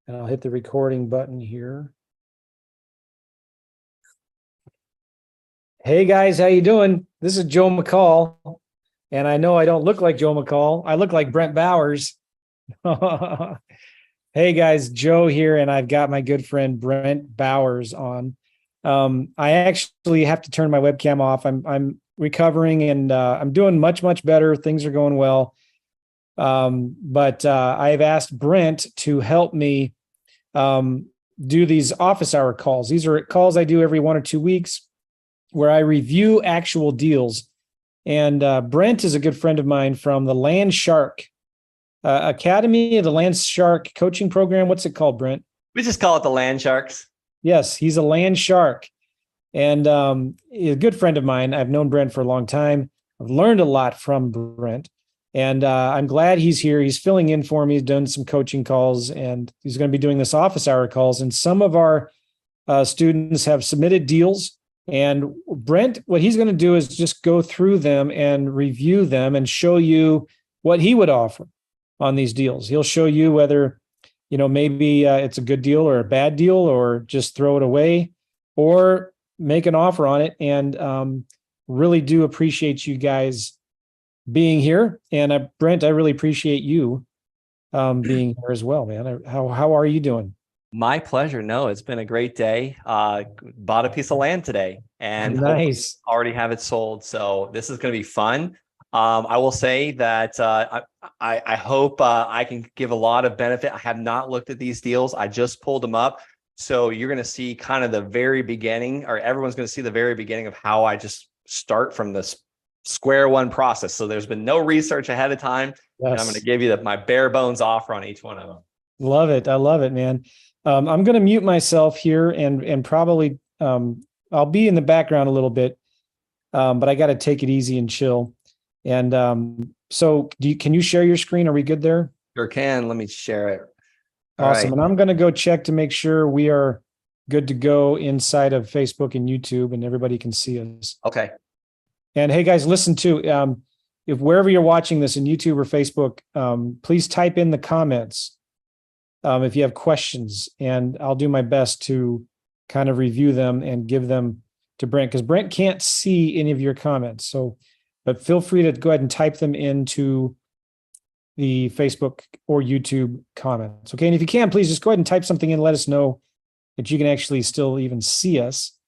And I'll hit the recording button here. Hey guys, how you doing? This is Joe McCall. And I know I don't look like Joe McCall. I look like Brent Bowers. Hey guys, Joe here, and I've got my good friend Brent Bowers on. I actually have to turn my webcam off. I'm recovering, and I'm doing much better. Things are going well. But I've asked Brent to help me do these office hour calls. These are calls I do every 1 or 2 weeks where I review actual deals. And Brent is a good friend of mine from the Land Shark Academy, the Land Shark coaching program. What's it called, Brent? We just call it the Land Sharks. Yes, he's a Land Shark. And he's a good friend of mine. I've known Brent for a long time. I've learned a lot from Brent. And I'm glad he's here. He's filling in for me. He's done some coaching calls, and he's going to be doing this office hour calls. And some of our students have submitted deals. And Brent, what he's going to do is just go through them and review them and show you what he would offer on these deals. He'll show you whether, maybe it's a good deal or a bad deal, or just throw it away or make an offer on it. And really do appreciate you guys being here. And Brent, I really appreciate you being here as well, man. How are you doing? My pleasure. No, it's been a great day. Bought a piece of land today and Nice. already have it sold. So this is going to be fun. I will say that I hope I can give a lot of benefit. I have not looked at these deals. I just pulled them up. So you're going to see kind of the very beginning, or everyone's going to see the very beginning of how I just start from this square one process. So there's been no research ahead of time. Yes. And I'm going to give you my bare bones offer on each one of them. Love it. I love it, man. I'm going to mute myself here and probably I'll be in the background a little bit, but I got to take it easy and chill. And so can you share your screen? Are we good there? Sure can. Let me share it. Awesome. Right. And I'm going to go check to make sure we are good to go inside of Facebook and YouTube and everybody can see us. Okay. And hey guys, listen to, if wherever you're watching this in YouTube or Facebook, please type in the comments if you have questions, and I'll do my best to kind of review them and give them to Brent, because Brent can't see any of your comments. So, but feel free to go ahead and type them into the Facebook or YouTube comments. Okay. And if you can, please just go ahead and type something in. Let us know that you can actually still even see us.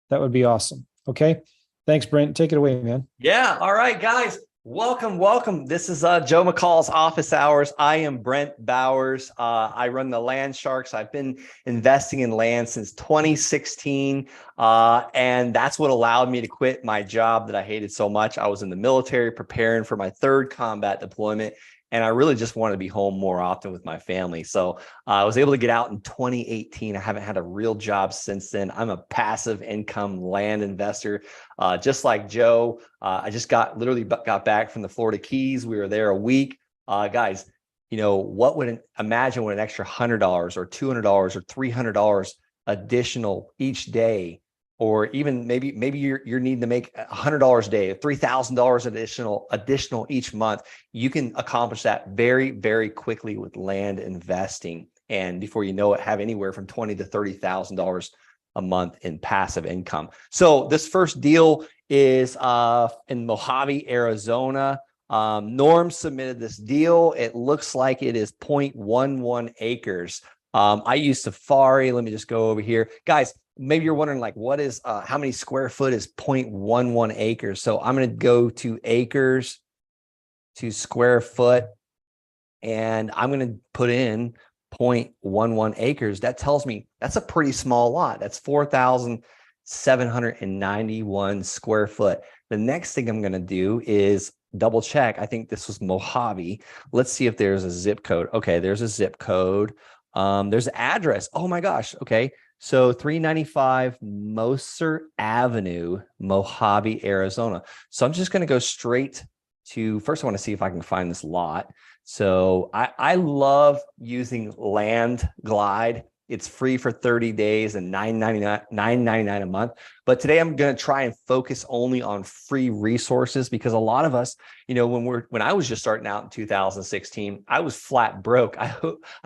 That would be awesome. Okay. Thanks, Brent. Take it away, man. Yeah. All right, guys. Welcome. This is Joe McCall's Office Hours. I am Brent Bowers. I run the Land Sharks. I've been investing in land since 2016. And that's what allowed me to quit my job that I hated so much. I was in the military preparing for my 3rd combat deployment. And I really just wanted to be home more often with my family. So I was able to get out in 2018. I haven't had a real job since then. I'm a passive income land investor, just like Joe. I just literally got back from the Florida Keys. We were there a week. Guys, imagine what an extra $100 or $200 or $300 additional each day, or even maybe you're needing to make $100 a day, $3,000 additional each month. You can accomplish that very, very quickly with land investing. And before you know it, have anywhere from $20,000 to $30,000 a month in passive income. So this first deal is in Mojave, Arizona. Norm submitted this deal. It looks like it is 0.11 acres. I use Safari. Let me just go over here, guys. Maybe you're wondering, like, what is how many square foot is 0.11 acres? So I'm going to go to acres to square foot, and I'm going to put in 0.11 acres. That tells me that's a pretty small lot. That's 4,791 square foot. The next thing I'm going to do is double check. I think this was Mojave. Let's see if there's a zip code. Okay, there's a zip code. There's an address. Oh my gosh. Okay. So 395 Moser Avenue, Mojave, Arizona. So I'm just going to go straight to, first I want to see if I can find this lot. So I love using Land Glide It's free for 30 days and $9.99 a month. But today I'm going to try and focus only on free resources, because a lot of us, when I was just starting out in 2016, I was flat broke. I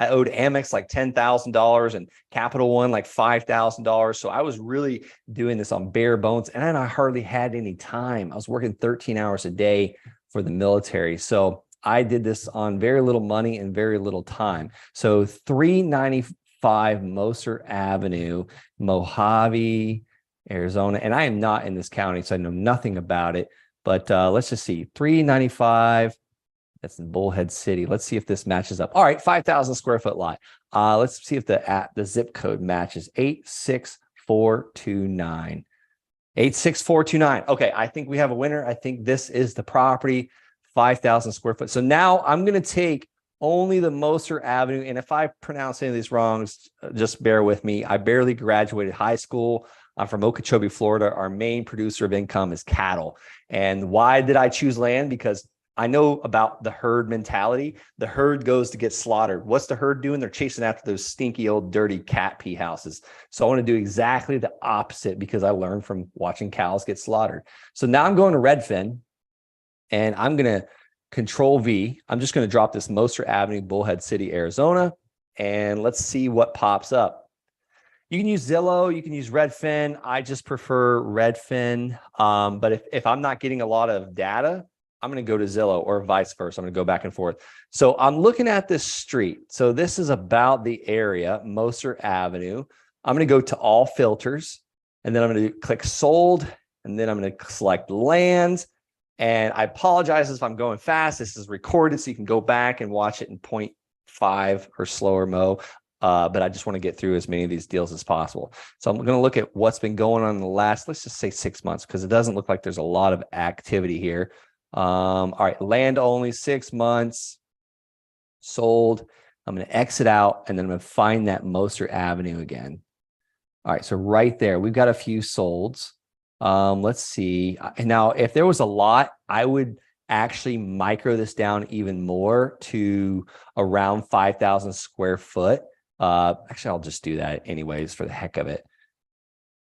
owed Amex like $10,000 and Capital One like $5,000. So I was really doing this on bare bones, and I hardly had any time. I was working 13 hours a day for the military. So I did this on very little money and very little time. So 395 Moser Avenue, Mojave, Arizona. And I am not in this county, so I know nothing about it. But let's just see, 395. That's in Bullhead City. Let's see if this matches up. All right, 5,000 square foot lot. Let's see if the zip code matches. 86429. 86429. Okay, I think we have a winner. I think this is the property, 5,000 square foot. So now I'm going to take only the Moser Avenue. And if I pronounce any of these wrong, just bear with me. I barely graduated high school. I'm from Okeechobee, Florida. Our main producer of income is cattle. And why did I choose land? Because I know about the herd mentality. The herd goes to get slaughtered. What's the herd doing? They're chasing after those stinky old dirty cat pee houses. So I want to do exactly the opposite, because I learned from watching cows get slaughtered. So now I'm going to Redfin, and I'm going to Control V. I'm just going to drop this Moser Avenue, Bullhead City, Arizona, and let's see what pops up. You can use Zillow, you can use Redfin. I just prefer Redfin. But if I'm not getting a lot of data, I'm going to go to Zillow, or vice versa. I'm going to go back and forth. So I'm looking at this street. So this is about the area, Moser Avenue. I'm going to go to all filters, and then I'm going to click sold, and then I'm going to select land. And I apologize if I'm going fast. This is recorded, so you can go back and watch it in 0.5 or slower mo. But I just want to get through as many of these deals as possible. So I'm going to look at what's been going on in the last, let's just say 6 months, because it doesn't look like there's a lot of activity here. All right, land only, 6 months, sold. I'm going to exit out, and then I'm going to find that Moser Avenue again. All right, so right there, we've got a few solds. Let's see. Now, if there was a lot, I would actually micro this down even more to around 5,000 square foot. Actually, I'll just do that anyways for the heck of it.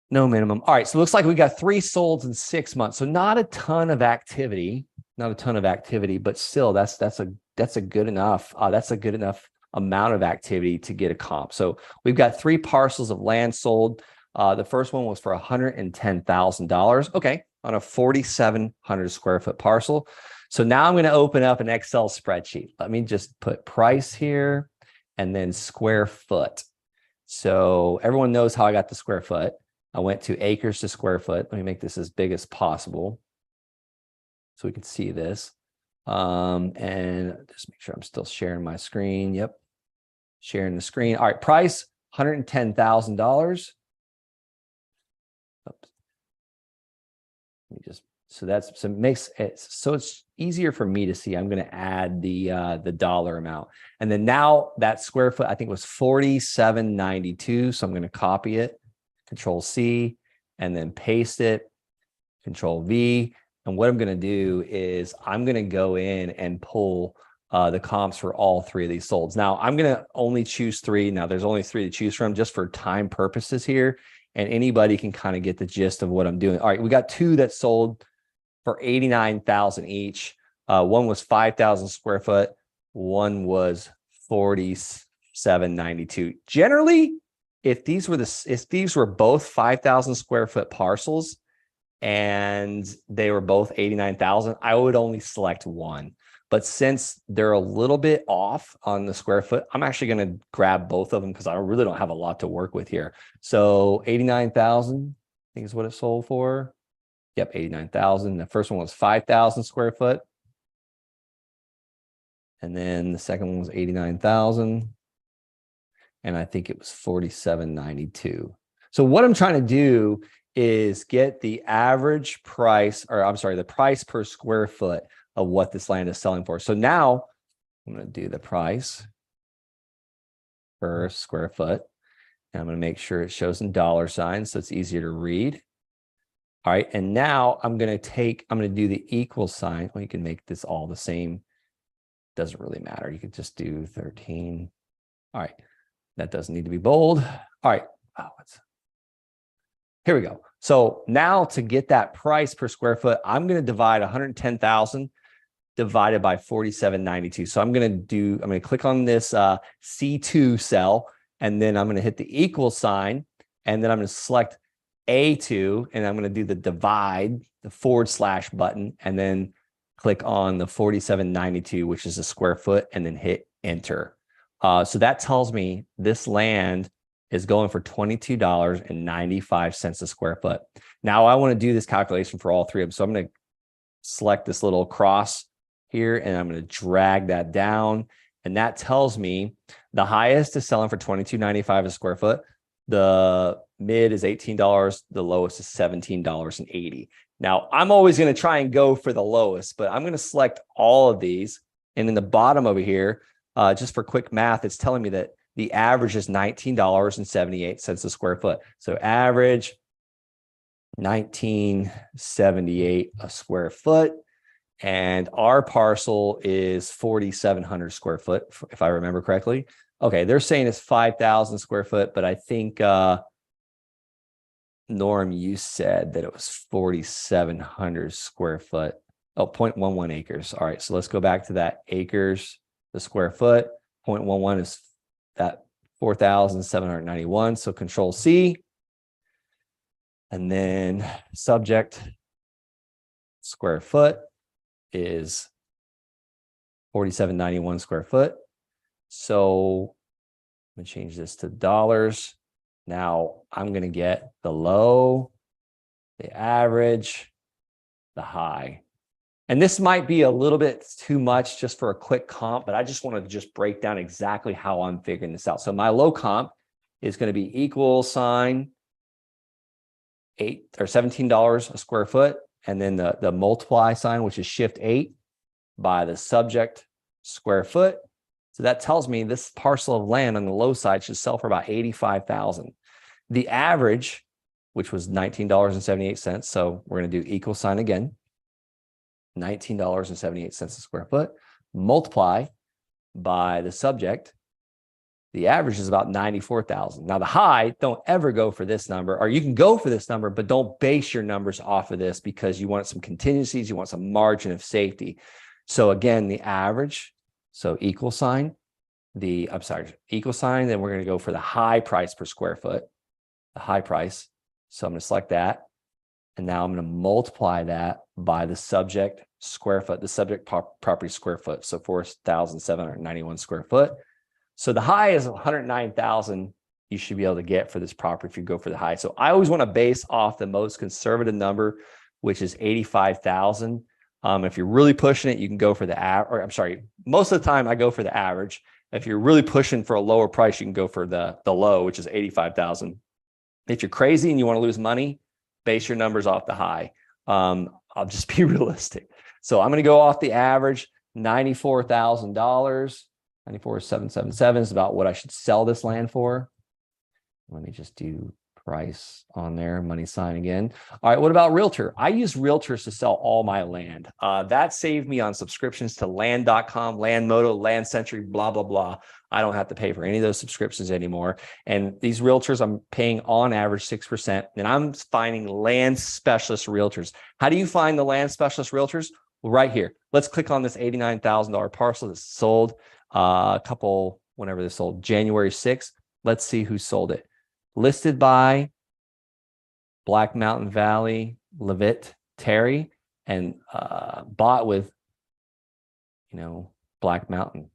No minimum. All right, so it looks like we got 3 solds in 6 months. So not a ton of activity, but still that's a good enough. That's a good enough amount of activity to get a comp. So we've got 3 parcels of land sold. The first one was for $110,000. Okay, on a 4,700 square foot parcel. So now I'm going to open up an Excel spreadsheet. Let me just put price here and then square foot. So everyone knows how I got the square foot. I went to acres to square foot. Let me make this as big as possible so we can see this. And just make sure I'm still sharing my screen. Yep, sharing the screen. All right, price $110,000. Oops. Let me just, so that's, so it makes it so it's easier for me to see. I'm going to add the dollar amount, and then now that square foot I think was 4792. So I'm going to copy it, Control C, and then paste it, Control V. And what I'm going to do is I'm going to go in and pull the comps for all 3 of these solds. Now I'm going to only choose 3. Now there's only 3 to choose from just for time purposes here, and anybody can kind of get the gist of what I'm doing. All right, we got 2 that sold for $89,000 each. One was 5,000 square foot. One was 4792. Generally, if these were both 5,000 square foot parcels and they were both 89,000, I would only select one. But since they're a little bit off on the square foot, I'm actually going to grab both of them because I really don't have a lot to work with here. So 89,000, I think is what it sold for. Yep, 89,000. The first one was 5,000 square foot. And then the second one was 89,000. And I think it was 4792. So what I'm trying to do is get the average price, or I'm sorry, the price per square foot of what this land is selling for. So now I'm going to do the price per square foot. And I'm going to make sure it shows in dollar signs so it's easier to read. All right. And now I'm going to do the equal sign. Well, you can make this all the same. Doesn't really matter. You could just do 13. All right. That doesn't need to be bold. All right. Here we go. So now to get that price per square foot, I'm going to divide 110,000 divided by 47.92. So I'm going to click on this C2 cell, and then I'm going to hit the equal sign, and then I'm going to select A2, and I'm going to do the divide, the / button, and then click on the 47.92, which is a square foot, and then hit enter. So that tells me this land is going for $22.95 a square foot. Now I want to do this calculation for all three of them. So I'm going to select this little cross here, and I'm going to drag that down. And that tells me the highest is selling for $22.95 a square foot. The mid is $18. The lowest is $17.80. Now I'm always going to try and go for the lowest, but I'm going to select all of these. And in the bottom over here, just for quick math, it's telling me that the average is $19.78 a square foot. So average $19.78 a square foot. And our parcel is 4,700 square foot, if I remember correctly. Okay, they're saying it's 5,000 square foot, but I think Norm, you said that it was 4,700 square foot. Oh, 0.11 acres. All right, so let's go back to that acres, the square foot. 0.11 is that 4,791. So Control C. And then subject square foot is 4791 square foot. So I'm going to change this to dollars. Now I'm going to get the low, the average, the high. And this might be a little bit too much just for a quick comp, but I just want to just break down exactly how I'm figuring this out. So my low comp is going to be equal sign $8 or $17 a square foot. And then the multiply sign, which is shift 8 by the subject square foot. So that tells me this parcel of land on the low side should sell for about $85,000. The average, which was $19.78. So we're going to do equal sign again. $19.78 a square foot, multiply by the subject. The average is about 94,000. Now the high, don't ever go for this number, or you can go for this number, but don't base your numbers off of this because you want some contingencies, you want some margin of safety. So again, the average, so equal sign, equal sign, then we're going to go for the high price per square foot, the high price. So I'm going to select that. And now I'm going to multiply that by the subject square foot, the subject property square foot. So 4,791 square foot. So the high is 109,000 you should be able to get for this property if you go for the high. So I always want to base off the most conservative number, which is 85,000. If you're really pushing it, you can go for the average. Most of the time I go for the average. If you're really pushing for a lower price, you can go for the low, which is 85,000. If you're crazy and you want to lose money, base your numbers off the high. I'll just be realistic. So I'm going to go off the average, $94,000. 94,777 is about what I should sell this land for. Let me just do price on there, money sign again. All right, what about realtor? I use realtors to sell all my land. That saved me on subscriptions to land.com, Landmodo, Land Century, blah, blah, blah. I don't have to pay for any of those subscriptions anymore. And these realtors, I'm paying on average 6%. And I'm finding land specialist realtors. How do you find the land specialist realtors? Well, right here. Let's click on this $89,000 parcel that's sold whenever this sold, January 6th. Let's see who sold it. Listed by Black Mountain Valley, Levitt Terry, and bought with, Black Mountain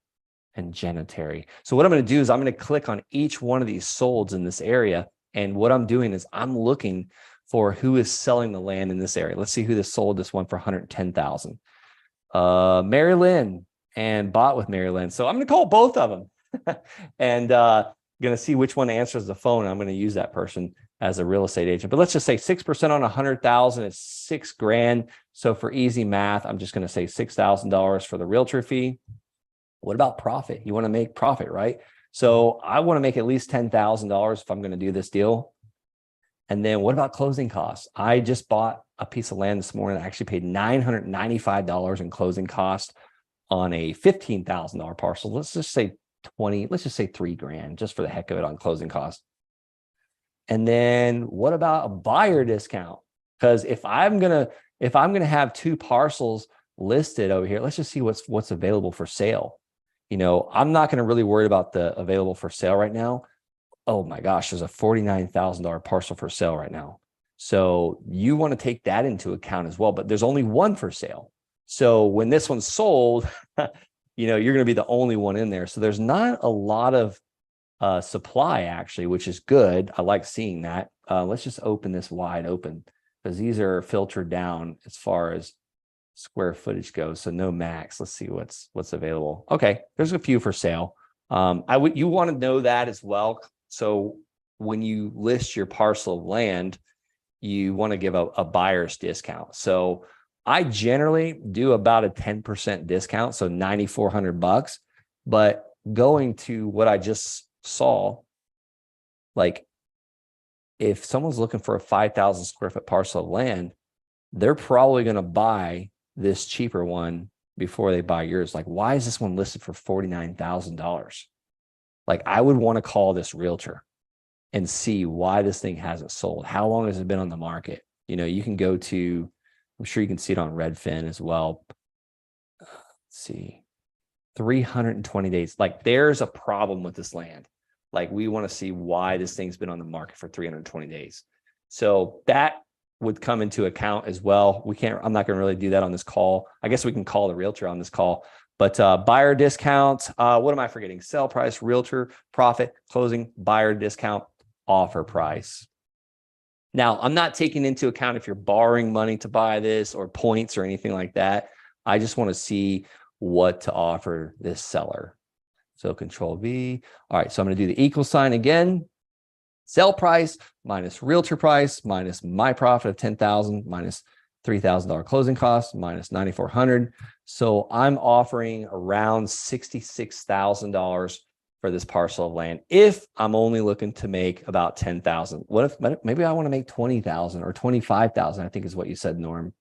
and Jenna Terry. So what I'm going to do is I'm going to click on each one of these solds in this area. And what I'm doing is I'm looking for who is selling the land in this area. Let's see who sold this one for $110,000. Mary Lynn, and bought with Mary Lynn. So I'm going to call both of them and going to see which one answers the phone. I'm going to use that person as a real estate agent. But let's just say 6% on 100,000 is $6,000. So for easy math, I'm just going to say $6,000 for the realtor fee. What about profit? You want to make profit, right? So I want to make at least $10,000 if I'm going to do this deal. And then what about closing costs? I just bought a piece of land this morning. I actually paid $995 in closing costs on a $15,000 parcel. Let's just say 20, let's just say $3,000 just for the heck of it on closing costs. And then what about a buyer discount? Because if I'm gonna have two parcels listed over here, let's just see what's available for sale. I'm not gonna really worry about the available for sale right now. Oh my gosh, there's a $49,000 parcel for sale right now. So you want to take that into account as well, but there's only one for sale. So when this one's sold, you're going to be the only one in there. So there's not a lot of supply actually, which is good. I like seeing that. Let's just open this wide open because these are filtered down as far as square footage goes. So no max. Let's see what's available. Okay, there's a few for sale. You want to know that as well. So when you list your parcel of land, you want to give a buyer's discount. So I generally do about a 10% discount, so $9,400. But going to what I just saw, like if someone's looking for a 5,000 square foot parcel of land, they're probably going to buy this cheaper one before they buy yours. Like, why is this one listed for $49,000? Like, I would want to call this realtor and see why this thing hasn't sold. How long has it been on the market? You can go to, I'm sure you can see it on Redfin as well. Let's see, 320 days. Like, there's a problem with this land. Like, we want to see why this thing's been on the market for 320 days. So that would come into account as well. I'm not going to really do that on this call. I guess we can call the realtor on this call. But buyer discount, what am I forgetting? Sell price, realtor, profit, closing, buyer discount, offer price. Now, I'm not taking into account if you're borrowing money to buy this or points or anything like that. I just want to see what to offer this seller. So Control V. All right, so I'm going to do the equal sign again. Sell price minus realtor price minus my profit of $10,000 minus $3,000 closing costs minus $9,400. So I'm offering around $66,000 for this parcel of land if I'm only looking to make about $10,000. What if maybe I want to make $20,000 or $25,000? I think is what you said, Norm.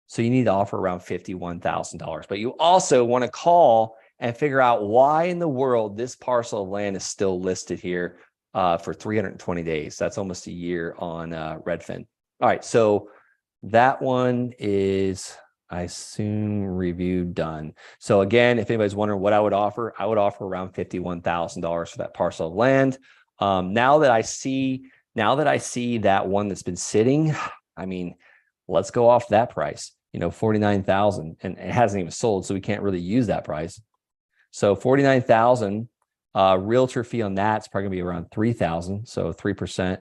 So you need to offer around $51,000, but you also want to call and figure out why in the world this parcel of land is still listed here for 320 days. That's almost a year on Redfin. All right, so that one is, I assume, review done. So again, if anybody's wondering what I would offer around $51,000 for that parcel of land. Now that I see that one that's been sitting, I mean, let's go off that price. 49,000, and it hasn't even sold, so we can't really use that price. So 49,000, realtor fee on that's probably gonna be around 3,000. So 3%.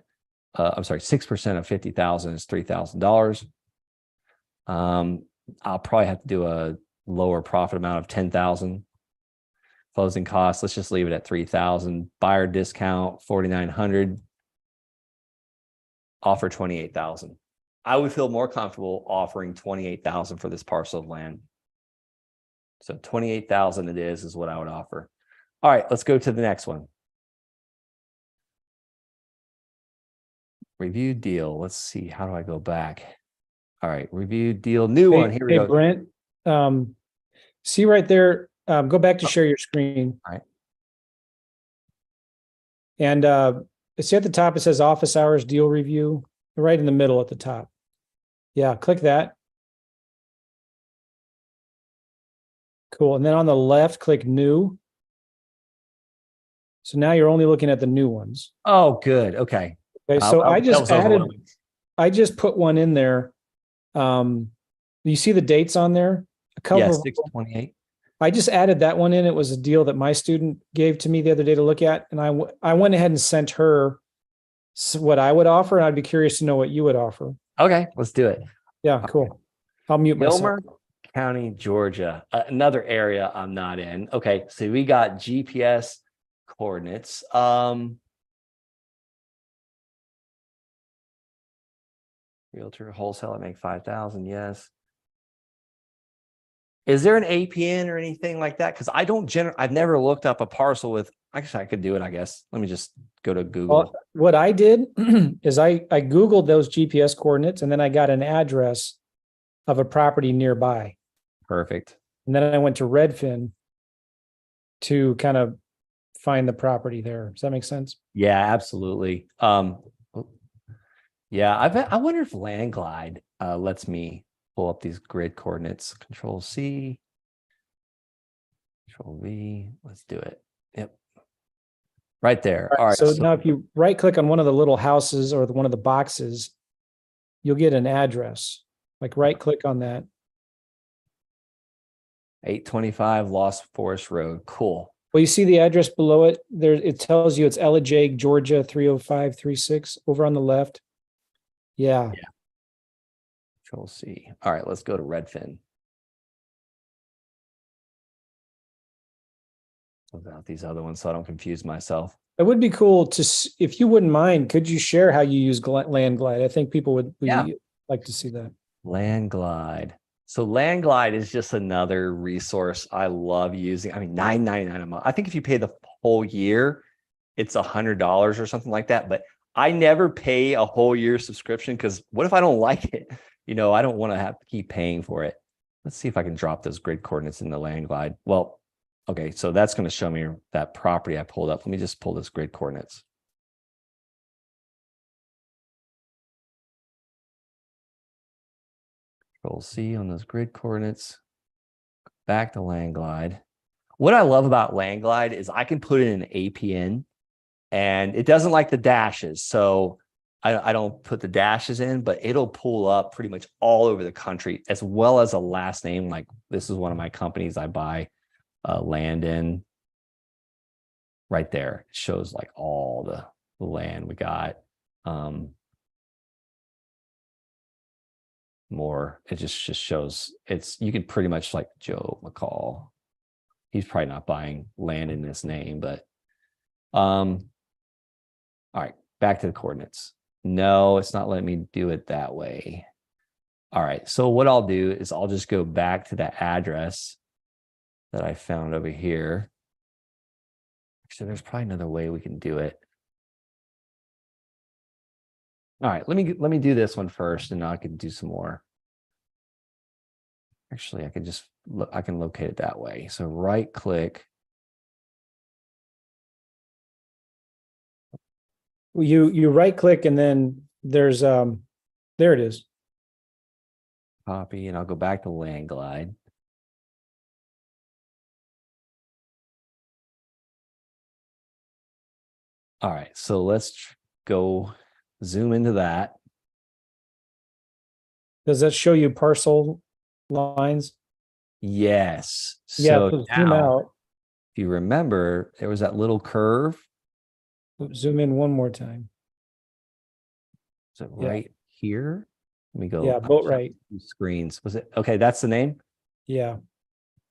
6% of 50,000 is $3,000. I'll probably have to do a lower profit amount of 10,000. Closing costs, let's just leave it at 3,000. Buyer discount, 4,900. Offer 28,000. I would feel more comfortable offering 28,000 for this parcel of land. So 28,000 it is what I would offer. All right, let's go to the next one. Review deal. Let's see. How do I go back? All right. Review deal. New one. Here we go. Brent, see right there. Go back to share your screen. All right. And see at the top, it says office hours deal review, right in the middle at the top. Yeah, click that. Cool. And then on the left, click new. So now you're only looking at the new ones. Oh, good. Okay. Okay, so I just put one in there. You see the dates on there? A couple. Yeah, 6/28. I just added that one in. It was a deal that my student gave to me the other day to look at, and I went ahead and sent her what I would offer, and I'd be curious to know what you would offer. Okay, let's do it. Yeah, cool. I'll mute myself. Gilmer County, Georgia, another area I'm not in. Okay, so we got GPS coordinates. Realtor, wholesale, I make 5,000. Yes. Is there an APN or anything like that? Because I've never looked up a parcel with, actually I could do it, I guess. Let me just go to Google. Well, what I did is I Googled those GPS coordinates, and then I got an address of a property nearby. Perfect. And then I went to Redfin to kind of find the property there. Does that make sense? Yeah, absolutely. Yeah, I wonder if Landglide lets me pull up these grid coordinates. Control C, Control V. Let's do it. Yep. Right there. All right. So now if you right click on one of the little houses or one of the boxes, you'll get an address. Like right click on that. 825 Lost Forest Road. Cool. Well, you see the address below it there. It tells you it's Ellijay, Georgia 30536 over on the left. Yeah. Control C. All right, let's go to Redfin. Without these other ones so I don't confuse myself. It would be cool to, if you wouldn't mind, could you share how you use Landglide? I think people would like to see that. Landglide. So Landglide is just another resource I love using. I mean, $9.99 a month. I think if you pay the whole year, it's $100 or something like that. But I never pay a whole year subscription because what if I don't like it? You know, I don't want to have to keep paying for it. Let's see if I can drop those grid coordinates in the Landglide. Well, okay, so that's going to show me that property I pulled up. Let me just pull this grid coordinates. Control C on those grid coordinates. Back to Landglide. What I love about Landglide is I can put in an APN and it doesn't like the dashes. So I don't put the dashes in, but it'll pull up pretty much all over the country as well as a last name. Like this is one of my companies I buy land in. Right there, it shows like all the land we got. More, it just shows you can pretty much like Joe McCall. He's probably not buying land in this name, but all right, back to the coordinates. No, it's not letting me do it that way. All right, so what I'll do is I'll just go back to that address that I found over here. Actually, there's probably another way we can do it. All right, let me do this one first, and I can do some more. Actually, I can just look. I can locate it that way. So right click. You right click and then there's there it is. Copy, and I'll go back to Landglide. All right, so let's go zoom into that. Does that show you parcel lines? Yes. Yeah, So so now, zoom out. if you remember, there was that little curve. Zoom in one more time. So right here. Let me go. Yeah, boat right. Screens. Was it okay? That's the name? Yeah.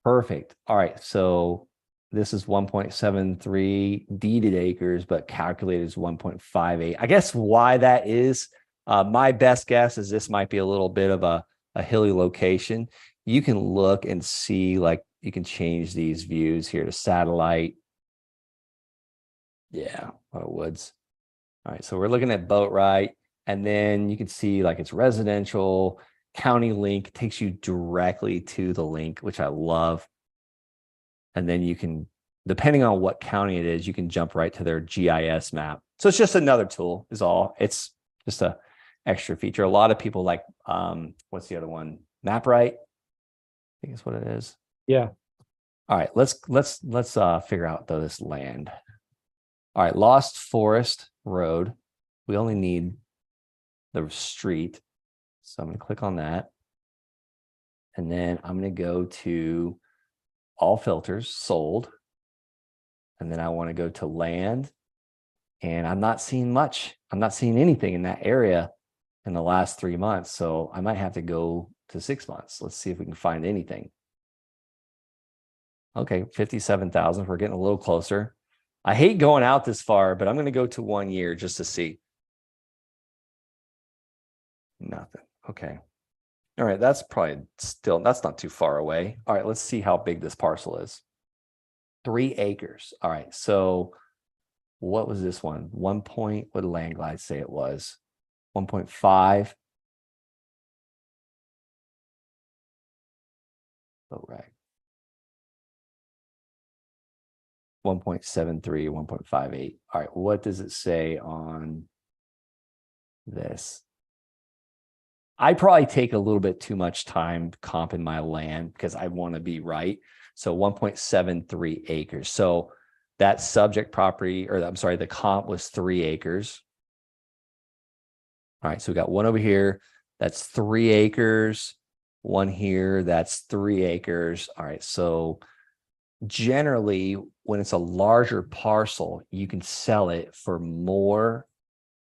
Perfect. All right. So this is 1.73 deeded acres, but calculated as 1.58. I guess why that is, my best guess is this might be a little bit of a hilly location. You can look and see, like you can change these views here to satellite. Yeah, woods. All right. So we're looking at boat right. And then you can see like it's residential. County link takes you directly to the link, which I love. And then you can, depending on what county it is, you can jump right to their GIS map. So it's just another tool is all. It's just a extra feature. A lot of people like, what's the other one? MapRight, I think is what it is. Yeah. All right, let's figure out though this land. All right, Lost Forest Road. We only need the street. So I'm going to click on that. And then I'm going to go to all filters, sold. And then I want to go to land. And I'm not seeing much. I'm not seeing anything in that area in the last 3 months. So I might have to go to 6 months. Let's see if we can find anything. Okay, 57,000. We're getting a little closer. I hate going out this far, but I'm going to go to 1 year just to see. Nothing. Okay. All right. That's probably still, that's not too far away. All right. Let's see how big this parcel is. 3 acres. All right. So what was this one? 1 point, what did Landglide say it was? 1.5. Oh, right. 1.73, 1.58. All right, what does it say on this? I probably take a little bit too much time comping my land because I want to be right. So 1.73 acres. So that subject property, or I'm sorry, the comp was 3 acres. All right, so we got one over here. That's 3 acres. One here, that's 3 acres. All right, so generally, when it's a larger parcel, you can sell it for more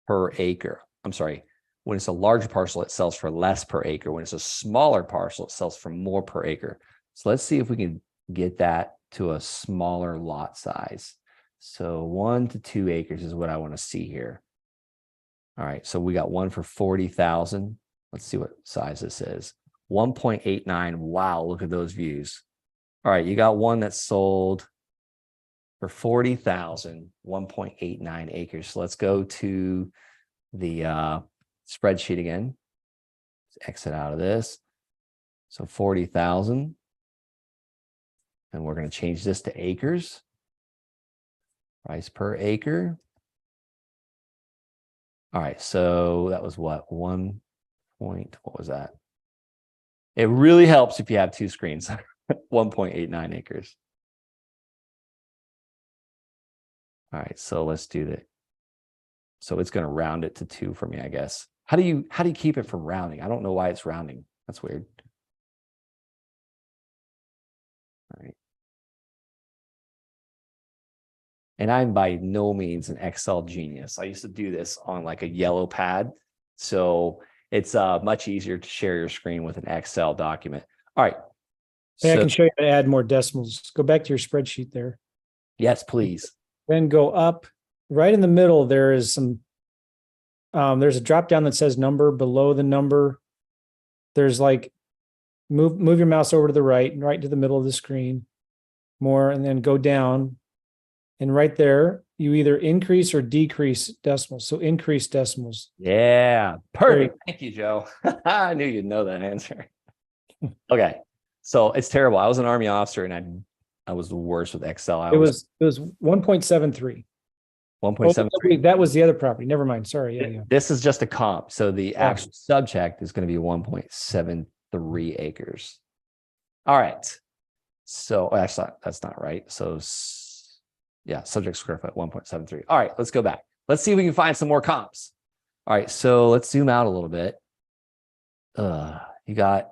per acre. I'm sorry. When it's a larger parcel, it sells for less per acre. When it's a smaller parcel, it sells for more per acre. So let's see if we can get that to a smaller lot size. So 1 to 2 acres is what I want to see here. All right, so we got one for 40,000. Let's see what size this is. 1.89. Wow, look at those views. All right, you got one that sold for 40,000, 1.89 acres. So let's go to the spreadsheet again. Let's exit out of this. So 40,000. And we're going to change this to acres. Price per acre. All right, so that was what? 1 point, what was that? It really helps if you have 2 screens. 1.89 acres. All right, so let's do that. So it's going to round it to 2 for me, I guess. How do you keep it from rounding? I don't know why it's rounding. That's weird. All right. And I'm by no means an Excel genius. I used to do this on like a yellow pad. So it's much easier to share your screen with an Excel document. All right. Hey, I can show you how to add more decimals. Go back to your spreadsheet there. Yes, please. Then go up. Right in the middle, there is some, there's a drop down that says number. Below the number, there's like, move your mouse over to the right and right to the middle of the screen. More, and then go down. And right there, you either increase or decrease decimals. So increase decimals. Yeah, perfect. Thank you, Joe. I knew you'd know that answer. Okay, so it's terrible. I was an Army officer and I was the worst with Excel. It was 1.73. 1.73. That was the other property. Never mind. Sorry. Yeah. This is just a comp. So the actual subject is going to be 1.73 acres. All right. So actually, that's not right. So yeah, subject square foot 1.73. All right, let's go back. Let's see if we can find some more comps. All right, so let's zoom out a little bit. You got,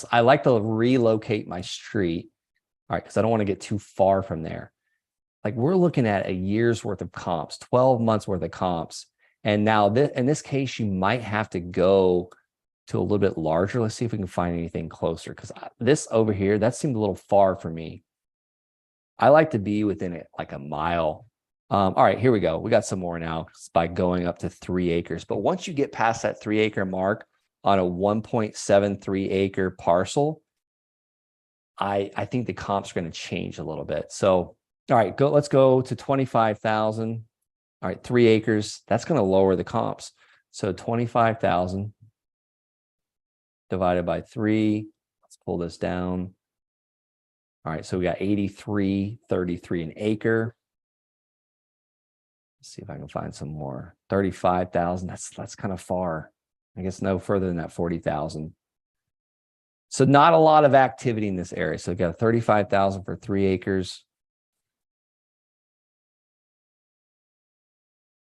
I like to relocate my street. All right, because I don't want to get too far from there. Like we're looking at a year's worth of comps, 12 months worth of comps. And now in this case, you might have to go to a little bit larger. Let's see if we can find anything closer, because this over here, that seemed a little far for me. I like to be within it like a mile. All right, here we go. We got some more now by going up to 3 acres. But once you get past that 3 acre mark on a 1.73 acre parcel, I think the comps are going to change a little bit. So, all right, let's go to 25,000. All right, 3 acres. That's going to lower the comps. So 25,000 divided by 3. Let's pull this down. All right, so we got 83.33 an acre. Let's see if I can find some more. 35,000. That's kind of far. I guess no further than that 40,000. So not a lot of activity in this area. So we got 35,000 for 3 acres.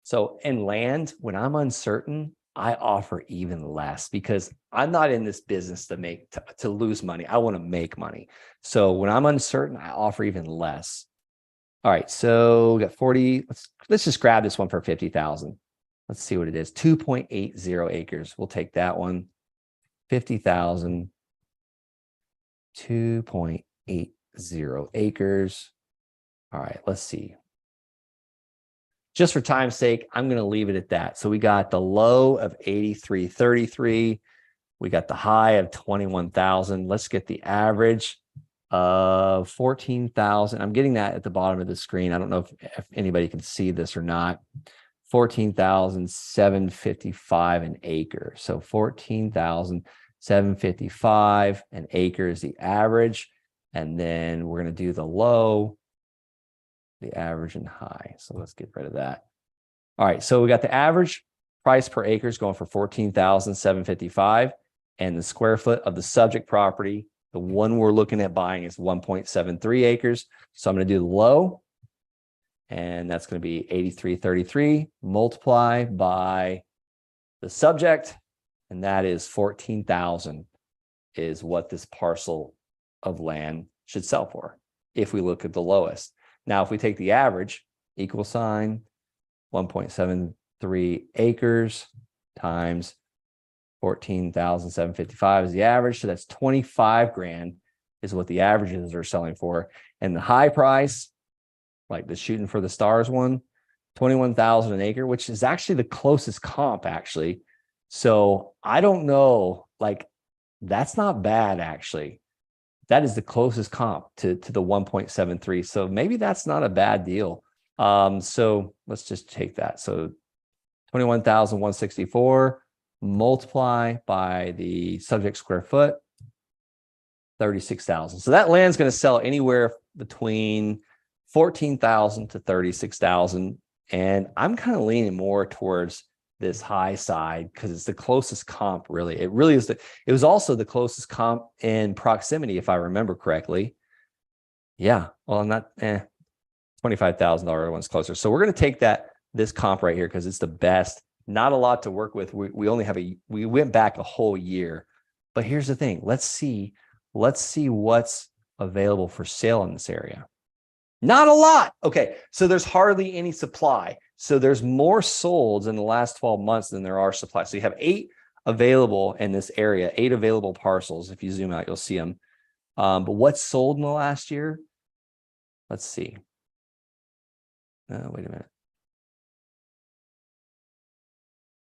So in land, when I'm uncertain, I offer even less because I'm not in this business to lose money. I want to make money. So when I'm uncertain, I offer even less. All right, so we got 40. Let's just grab this one for 50,000. Let's see what it is. 2.80 acres. We'll take that one. 50,000. 2.80 acres. All right, let's see. Just for time's sake, I'm going to leave it at that. So we got the low of 83.33. We got the high of 21,000. Let's get the average of 14,000. I'm getting that at the bottom of the screen. I don't know if anybody can see this or not. 14,755 an acre. So 14,755 an acre is the average. And then we're going to do the low. the average and high. So let's get rid of that. All right. So we got the average price per acre is going for $14,755. And the square foot of the subject property, the one we're looking at buying, is 1.73 acres. So I'm going to do the low. And that's going to be 8333 multiply by the subject. And that is 14,000 is what this parcel of land should sell for if we look at the lowest. Now, if we take the average, equal sign 1.73 acres times 14,755 is the average. So that's 25 grand is what the averages are selling for. And the high price, like the shooting for the stars one, 21,000 an acre, which is actually the closest comp actually. So I don't know, like that's not bad actually. That is the closest comp to the 1.73. So maybe that's not a bad deal. So let's just take that. So 21,164 multiply by the subject square foot, 36,000. So that land's going to sell anywhere between 14,000 to 36,000. And I'm kind of leaning more towards this high side because it's the closest comp, really. It really is. It was also the closest comp in proximity, if I remember correctly. Yeah. Well, I'm not, $25,000 one's closer. So we're going to take this comp right here because it's the best. Not a lot to work with. We only have we went back a whole year. But here's the thing. Let's see what's available for sale in this area. Not a lot. Okay. So there's hardly any supply. So there's more solds in the last 12 months than there are supply. So you have 8 available in this area, 8 available parcels. If you zoom out, you'll see them. But what's sold in the last year? Let's see. Wait a minute.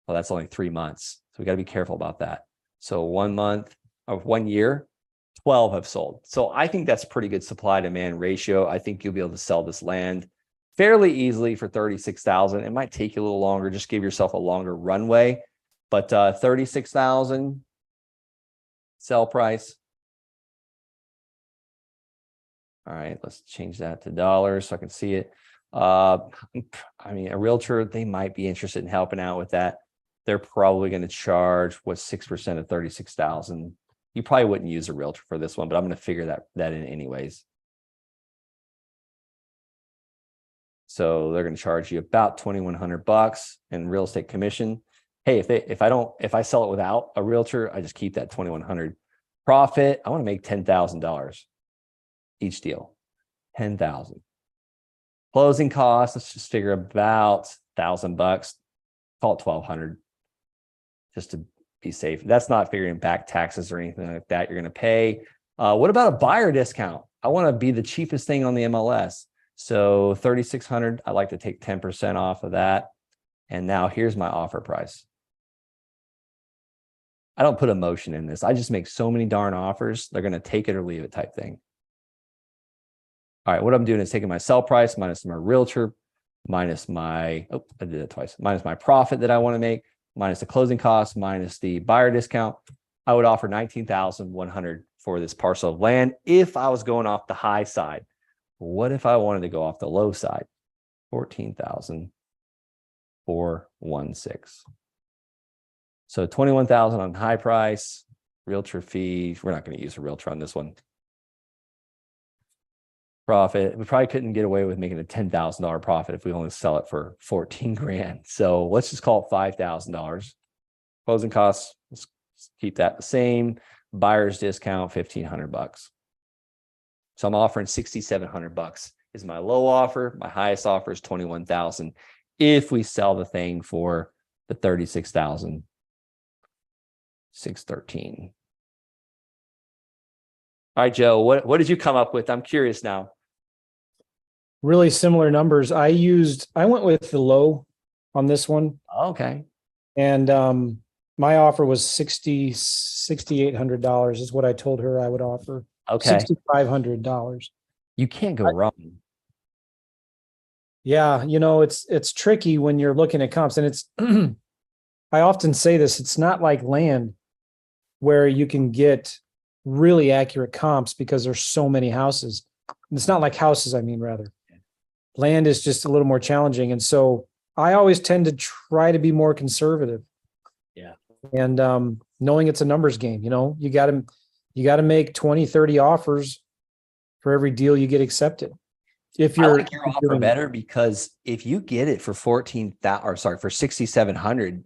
Well, that's only 3 months. So we got to be careful about that. So 1 month of 1 year, 12 have sold. So I think that's pretty good supply demand ratio. I think you'll be able to sell this land fairly easily for 36,000. It might take you a little longer. Just give yourself a longer runway, but 36,000 sell price. All right, let's change that to dollars so I can see it. I mean, a realtor, they might be interested in helping out with that. They're probably going to charge 6% of 36,000. You probably wouldn't use a realtor for this one, but I'm going to figure that in anyways. So they're going to charge you about $2,100 in real estate commission. Hey, if I sell it without a realtor, I just keep that $2,100 profit. I want to make $10,000 each deal. 10,000. Closing costs, let's just figure about $1,000. Call it 1,200 just to be safe. That's not figuring back taxes or anything like that you're going to pay. What about a buyer discount? I want to be the cheapest thing on the MLS. So 3,600, I'd like to take 10% off of that. And now here's my offer price. I don't put emotion in this. I just make so many darn offers. They're going to take it or leave it type thing. All right, what I'm doing is taking my sell price minus my realtor, minus my, I did it twice, minus my profit that I want to make, minus the closing costs, minus the buyer discount. I would offer $19,100 for this parcel of land if I was going off the high side. What if I wanted to go off the low side? $14,416. So $21,000 on high price, realtor fees. We're not going to use a realtor on this one. Profit. We probably couldn't get away with making a $10,000 profit if we only sell it for 14 grand. So let's just call it $5,000. Closing costs, let's keep that the same. Buyer's discount, $1,500. So I'm offering $6,700 is my low offer. My highest offer is $21,000 if we sell the thing for the $36,613. All right, Joe, what did you come up with? I'm curious now. Really similar numbers. I went with the low on this one. Okay. And my offer was $6,800 is what I told her I would offer. Okay. $6,500. You can't go wrong. Yeah, it's tricky when you're looking at comps, and it's I often say this, it's not like land where you can get really accurate comps because there's so many houses. It's not like houses, I mean, rather. land is just a little more challenging. And so I always tend to try to be more conservative. Yeah. And knowing it's a numbers game, you got to make 20, 30 offers for every deal you get accepted. If I you're like your offer better because if you get it for 6,700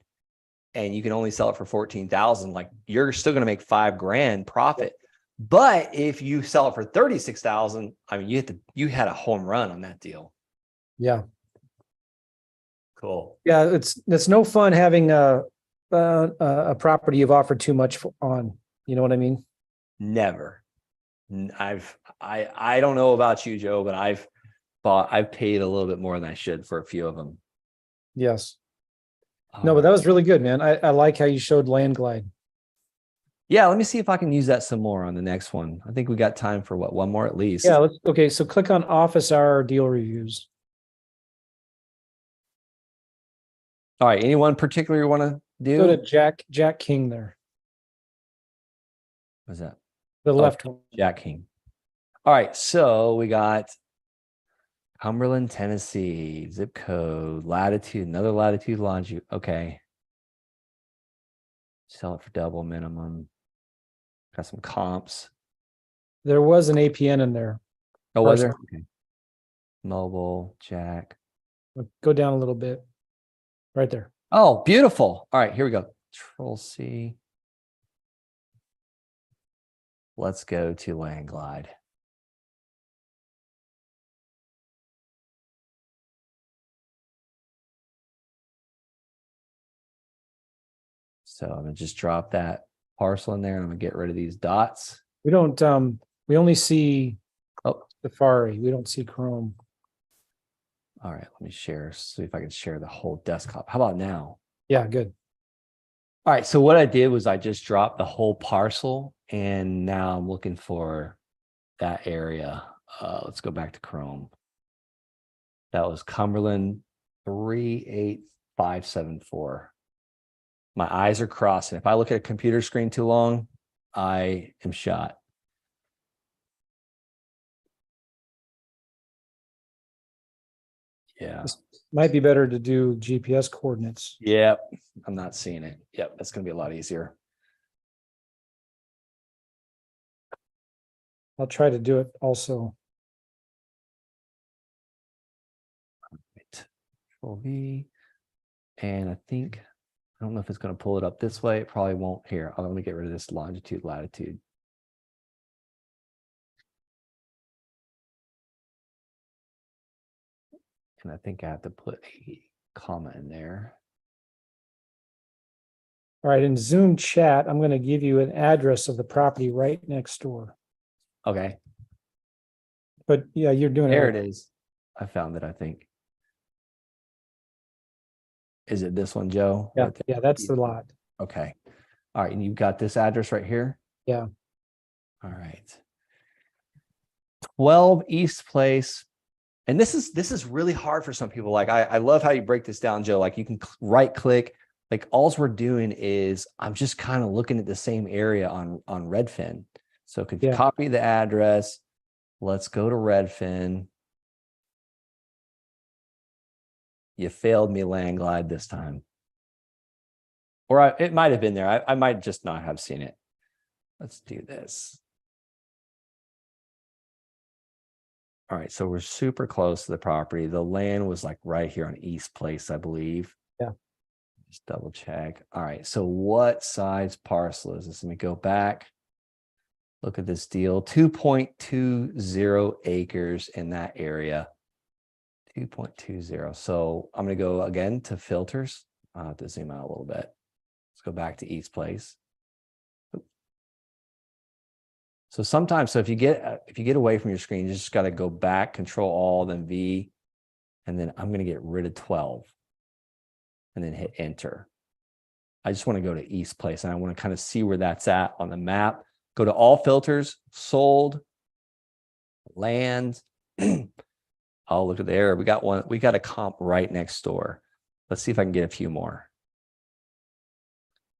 and you can only sell it for 14,000, like you're still going to make $5,000 profit. But if you sell it for 36,000, I mean, you had a home run on that deal. Yeah. Cool. Yeah. It's no fun having a property you've offered too much on, you know what I mean? Never. I don't know about you, Joe, but I've paid a little bit more than I should for a few of them. Yes. No, but that was really good, man. I like how you showed Land Glide. Yeah, let me see if I can use that some more on the next one. I think we got time for one more at least. Yeah, okay, so click on office hour deal reviews. All right, anyone particular you want to do? Go to Jack King there. What's that? The left one. Jack King. All right, so we got Cumberland, Tennessee, zip code, latitude, another latitude, longitude. Okay. Sell it for double minimum. Got some comps. There was an APN in there. Oh, was there? Okay. Mobile, Jack. Go down a little bit. Right there. Oh, beautiful. All right, here we go. Control C. Let's go to Land Glide. So I'm gonna just drop that parcel in there and I'm gonna get rid of these dots. We don't we only see Safari. We don't see Chrome. All right, let me see if I can share the whole desktop. How about now? Yeah, good. All right, so what I did was I just dropped the whole parcel and now I'm looking for that area. Let's go back to Chrome. That was Cumberland 38574. My eyes are crossing. If I look at a computer screen too long, I am shot. Yeah. This might be better to do GPS coordinates. Yep. I'm not seeing it. Yep. That's going to be a lot easier. I'll try to do it also. Control V. And I don't know if it's going to pull it up this way. It probably won't. Here, let me get rid of this longitude, latitude. And I think I have to put a comma in there. All right, in Zoom chat, I'm going to give you an address of the property right next door. Okay. But yeah, you're doing There it. There it is. I found it, I think. Is it this one, Joe? Yeah, yeah, that's the lot. Okay. All right, and you've got this address right here? Yeah. All right. 12 East Place. And this is really hard for some people. Like I love how you break this down, Joe. Like you can right click. Like all we're doing is I'm just kind of looking at the same area on Redfin. So could you copy the address? Let's go to Redfin. You failed me, Land Glide, this time. Or it might have been there. I might just not have seen it. Let's do this. All right, so we're super close to the property. The land was like right here on East Place, I believe. Yeah. Just double check. All right, so what size parcel is this? Let me go back. Look at this deal. 2.20 acres in that area. 2.20. So I'm going to go again to filters. I'll have to zoom out a little bit. Let's go back to East Place. So sometimes, if you get away from your screen, you just got to go back, Control Alt, then V, and then I'm going to get rid of 12, and then hit Enter. I just want to go to East Place, and I want to kind of see where that's at on the map. Go to all filters, sold, land. Oh, look at there. We got one. We got a comp right next door. Let's see if I can get a few more.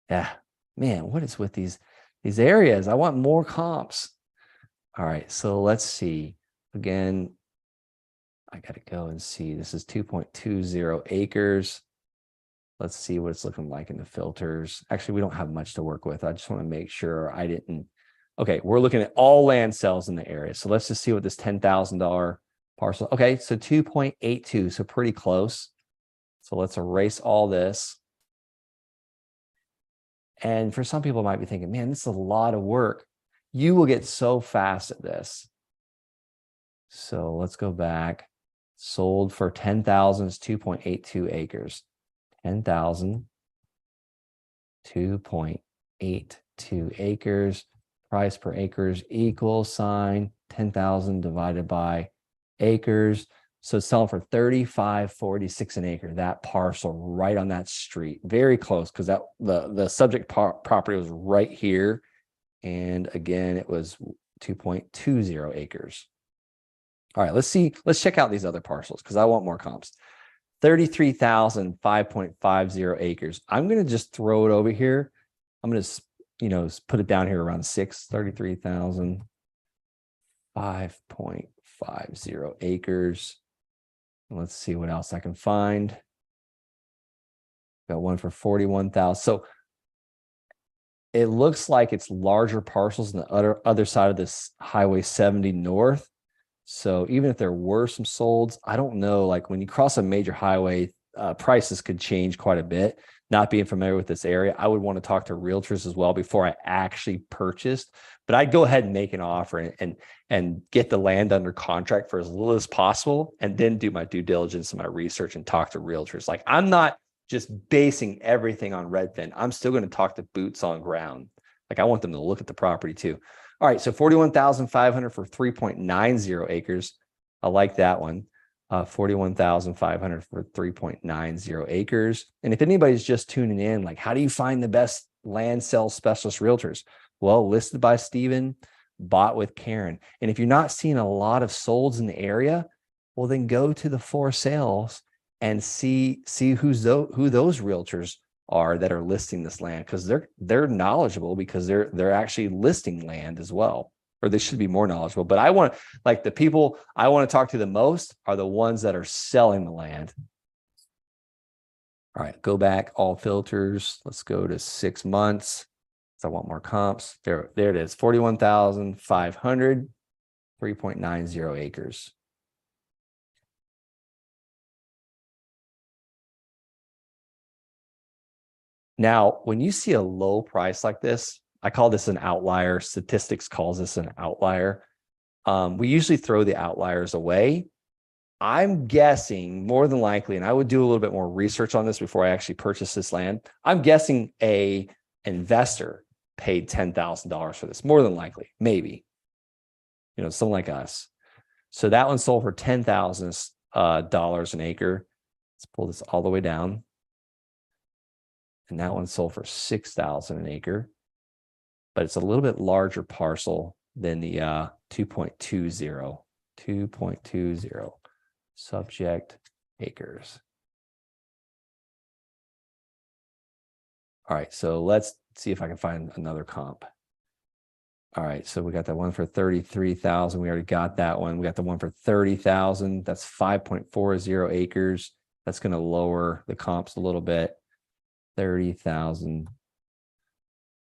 Yeah, man, what is with these areas? I want more comps. All right, so let's see. Again, I got to go and see. This is 2.20 acres. Let's see what it's looking like in the filters. Actually, we don't have much to work with. I just want to make sure I didn't. Okay, we're looking at all land sales in the area. So let's just see what this $10,000 parcel. Okay, so 2.82, so pretty close. So let's erase all this. And for some people might be thinking, man, this is a lot of work. You will get so fast at this. So let's go back. Sold for 10,000 is 2.82 acres. 10,000, 2.82 acres. Price per acres equals sign 10,000 divided by acres. So it's selling for $35.46 an acre, that parcel right on that street. Very close, because that the subject property was right here. And again, it was 2.20 acres. All right, let's check out these other parcels because I want more comps. 33,000, 5.50 acres. I'm going to just throw it over here. I'm going to, put it down here around 33,000, 5.50 acres. Let's see what else I can find. Got one for 41,000. So it looks like it's larger parcels on the other side of this Highway 70 north. So even if there were some solds, I don't know, like when you cross a major highway, prices could change quite a bit. Not being familiar with this area, I would want to talk to realtors as well before I actually purchased. But I'd go ahead and make an offer and get the land under contract for as little as possible, and then do my due diligence and my research and talk to realtors. Like, I'm not just basing everything on Redfin. I'm still going to talk to boots on ground. Like, I want them to look at the property too. All right, so 41,500 for 3.90 acres. I like that one. 41,500 for 3.90 acres. And if anybody's just tuning in, like, how do you find the best land sales specialist realtors? Well, listed by Steven, bought with Karen. And if you're not seeing a lot of solds in the area, well, then go to the for sales and see who those realtors are that are listing this land, because they're knowledgeable, because they're actually listing land as well. Or they should be more knowledgeable. But I want, like, the people I want to talk to the most are the ones that are selling the land. All right, go back, all filters. Let's go to 6 months. So I want more comps. There it is, 41,500, 3.90 acres. Now, when you see a low price like this, I call this an outlier. Statistics calls this an outlier. We usually throw the outliers away. I'm guessing more than likely, and I would do a little bit more research on this before I actually purchase this land. I'm guessing a investor paid $10,000 for this, more than likely, maybe, someone like us. So that one sold for $10,000 an acre. Let's pull this all the way down. And that one sold for $6,000 an acre, but it's a little bit larger parcel than the 2.20 subject acres. All right, so let's see if I can find another comp. All right, so we got that one for 33,000. We already got that one. We got the one for 30,000. That's 5.40 acres. That's going to lower the comps a little bit. 30,000,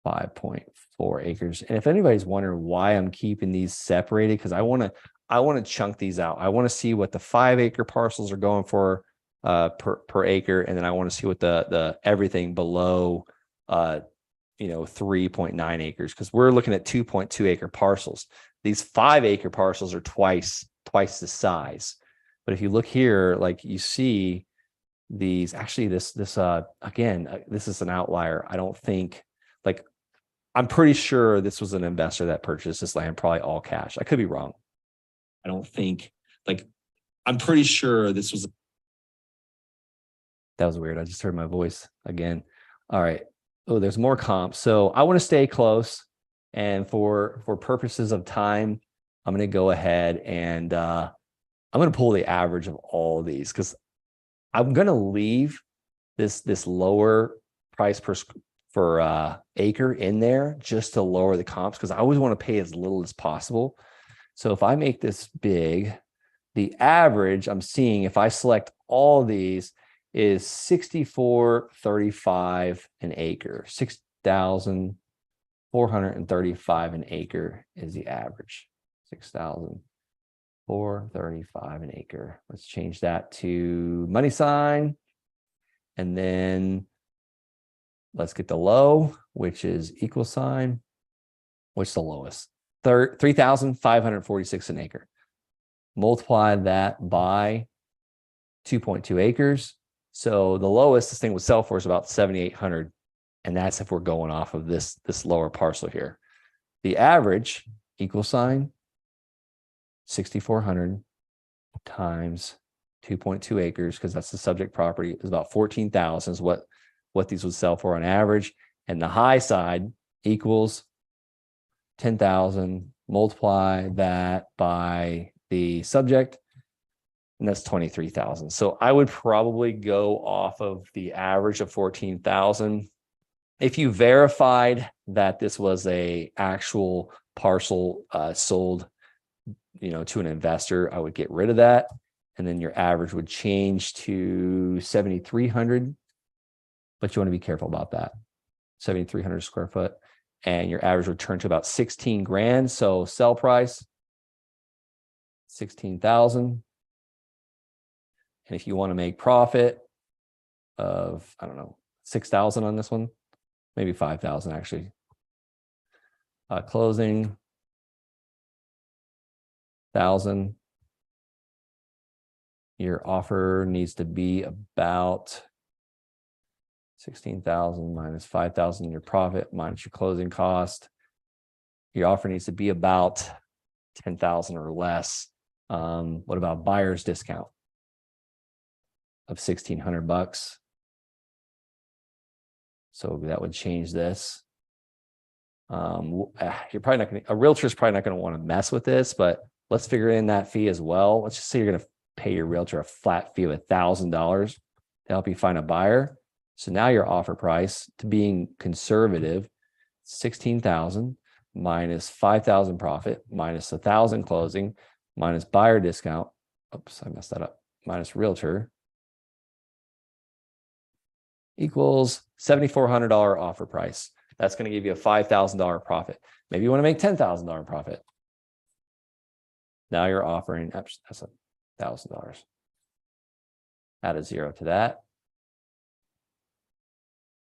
5.4 acres. And if anybody's wondering why I'm keeping these separated, because I want to chunk these out. I want to see what the 5-acre parcels are going for per acre, and then I want to see what the everything below 3.9 acres, because we're looking at 2.2 acre parcels. These 5-acre parcels are twice the size. But if you look here, like, you see these, actually this again, this is an outlier. I don't think, like, I'm pretty sure this was an investor that purchased this land, probably all cash. I could be wrong. I don't think, like, I'm pretty sure this was. That was weird. I just heard my voice again. All right. Oh, there's more comps. So I want to stay close. And for purposes of time, I'm going to go ahead and I'm going to pull the average of all of these, because I'm going to leave this lower price per acre in there just to lower the comps, because I always want to pay as little as possible. So if I make this big, The average I'm seeing, if I select all these, is $64.35 an acre. 6,435 an acre is the average. 6,435 an acre. Let's change that to money sign. And then let's get the low, which is equal sign. What's the lowest? 3,546 an acre. Multiply that by 2.2 acres. So the lowest this thing would sell for is about 7,800. And that's if we're going off of this lower parcel here. The average, equal sign, 6,400 times 2.2 acres, because that's the subject property, is about 14,000 is what these would sell for on average. And the high side equals 10,000, multiply that by the subject, and that's 23,000. So I would probably go off of the average of 14,000. If you verified that this was a actual parcel sold, to an investor, I would get rid of that. And then your average would change to 7,300. But you want to be careful about that. 7,300 square foot. And your average would turn to about 16 grand. So sell price, 16,000. And if you want to make profit of, I don't know, 6,000 on this one, maybe 5,000 actually. Closing, 1,000. Your offer needs to be about 16,000 minus 5,000, your profit minus your closing cost. Your offer needs to be about 10,000 or less. What about buyer's discount of $1,600? So that would change this. You're probably not going to, a realtor is probably not going to want to mess with this, but let's figure in that fee as well. Let's just say you're going to pay your realtor a flat fee of $1,000 to help you find a buyer. So now your offer price, to being conservative, 16,000 minus 5,000 profit minus 1,000 closing minus buyer discount. Oops, I messed that up. Minus realtor equals $7,400 offer price. That's going to give you a $5,000 profit. Maybe you want to make $10,000 profit. Now you're offering, that's $1,000. Add a zero to that.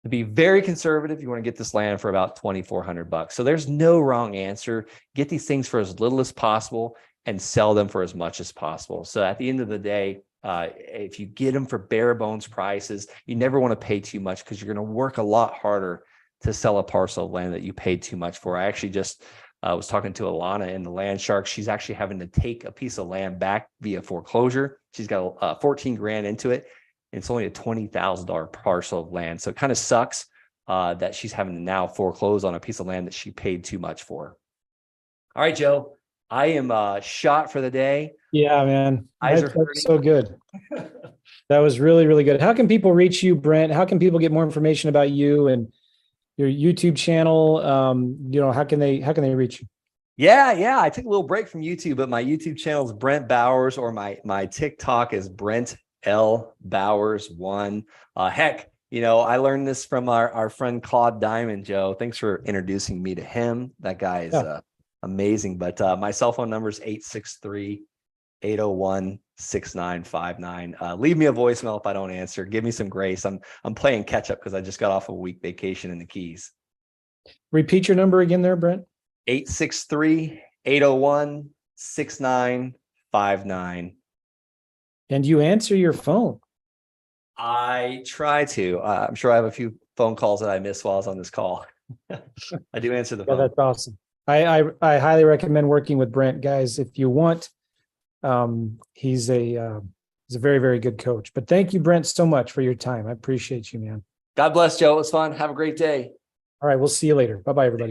To be very conservative, you want to get this land for about $2,400. So there's no wrong answer. Get these things for as little as possible and sell them for as much as possible. So at the end of the day, if you get them for bare bones prices, you never want to pay too much because you're going to work a lot harder to sell a parcel of land that you paid too much for. I actually just was talking to Alana in the Land Shark. She's actually having to take a piece of land back via foreclosure. She's got 14 grand into it. It's only a $20,000 parcel of land. So it kind of sucks that she's having to now foreclose on a piece of land that she paid too much for. All right, Joe, I am shot for the day. Yeah, man. Eyes are hurting. So good. That was really, really good. How can people reach you, Brent? How can people get more information about you and your YouTube channel? How can they reach you? Yeah. I took a little break from YouTube, but my YouTube channel is Brent Bowers, or my TikTok is Brent L Bowers 1. Heck, I learned this from our friend Claude Diamond. Joe, thanks for introducing me to him. That guy is amazing. But my cell phone number is 863-801-6959. Leave me a voicemail if I don't answer. Give me some grace. I'm playing catch up because I just got off a week vacation in the Keys. Repeat your number again there, Brent. 863-801-6959. And you answer your phone? I try to. I'm sure I have a few phone calls that I missed while I was on this call. I do answer the phone. That's awesome. I highly recommend working with Brent, guys. If you want, he's a very, very good coach. But thank you, Brent, so much for your time. I appreciate you, man. God bless, Joe. It was fun. Have a great day. All right, we'll see you later. Bye-bye, everybody.